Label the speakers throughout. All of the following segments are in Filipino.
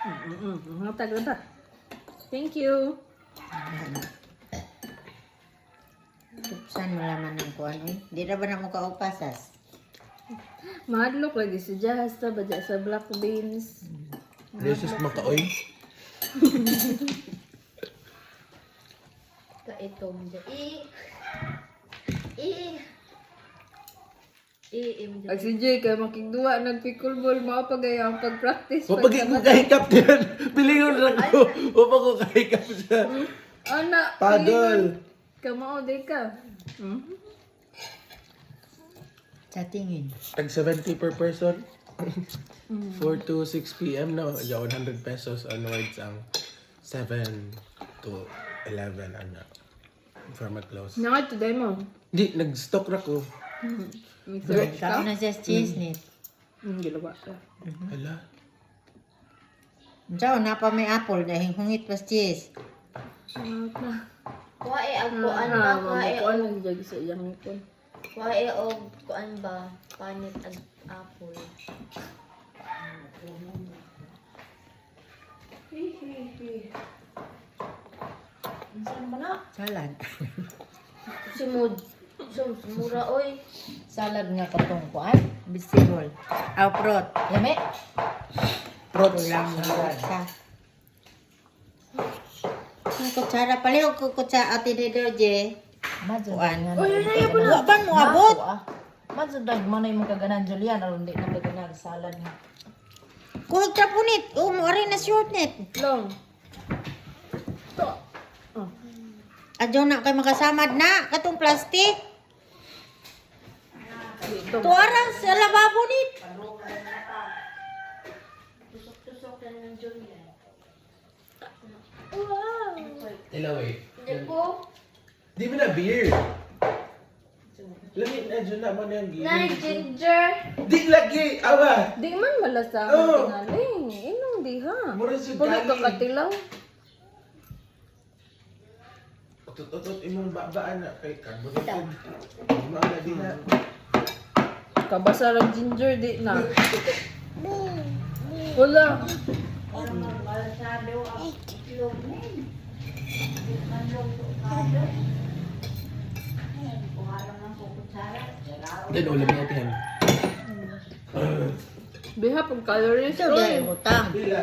Speaker 1: Hatag na ta. Thank you.
Speaker 2: Saan malaman ng kuan eh? Di na ba na mo kaupasas?
Speaker 1: Mahadlok lagi si Jasta, badya sa black beans.
Speaker 3: Jesus makaoy.
Speaker 4: Kaitong
Speaker 1: Ang si Jay, kaya makigduwa ng pickleball, makapagaya ang pag-practice.
Speaker 3: Kapag ko kahikap din, pilingon lang ko. Upag ko kahikap siya.
Speaker 1: Ana,
Speaker 3: Paddle.
Speaker 1: kamao di ka.
Speaker 2: Sa tingin.
Speaker 3: Tag 70 per person. 4 to 6 p.m. na. Ja, 100 pesos onwards ang 7 to 11 ano. For close.
Speaker 1: Nga, today mo.
Speaker 3: Di, nag-stock na ko.
Speaker 1: May search ka?
Speaker 2: Kami na siya cheese net.
Speaker 1: Ginawa ka.
Speaker 3: Hala.
Speaker 2: Diyan, na pa may apple dahil hungit pas cheese.
Speaker 4: Kuha ako ba? Kuha
Speaker 1: Kuhaan lang dyan sa iyang nipon.
Speaker 4: Kuha og kuan ba? Panit at apple. Saan ba na?
Speaker 2: Salad.
Speaker 4: Sumud. Sumura oy.
Speaker 2: Salad nga katong kuan. Vegetable. Fruit.
Speaker 4: Yame.
Speaker 3: Prots.
Speaker 2: Ulam na sa. Ang kutsara pala yung kutsara at tinidor je. Kuan nga. Wa ba mo abot?
Speaker 4: Madsudag man ay mga kaganan Julian aron di na kaganan salad nga.
Speaker 2: Kuhig ta punit. Mo ari na short net.
Speaker 1: Long.
Speaker 2: Adyo na kay makasamad na katong plastic. Tuarang sa lababo nit.
Speaker 4: Tusok-tusok ng Julian.
Speaker 3: Ilaw eh.
Speaker 4: Di ko.
Speaker 3: Di mo na beer. Lagi na dyan naman yung
Speaker 4: Nay ginger.
Speaker 3: Di lagi! Awa!
Speaker 1: Di man malasa
Speaker 3: Oo.
Speaker 1: ang tingaling. Inong di ha.
Speaker 3: Mura si
Speaker 1: Pag
Speaker 3: Gali.
Speaker 1: kakatilaw.
Speaker 3: Tutot imong babaan na kay carbonated. Mga na din na.
Speaker 1: Kabasa lang ginger, di na. Wala.
Speaker 3: Then ulam natin.
Speaker 1: Biha pag calories
Speaker 2: Ito
Speaker 1: ko
Speaker 2: dahil utang.
Speaker 3: Bila.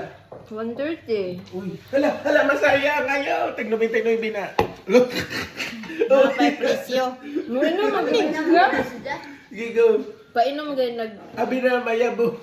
Speaker 1: 130.
Speaker 3: Uy. Hala, masaya ngayon. Tignoy bina.
Speaker 2: Mga pa presyo.
Speaker 1: Mo ino mag-inom ka?
Speaker 3: Sige, go.
Speaker 1: Painom mo nag
Speaker 3: Abi na mayabo.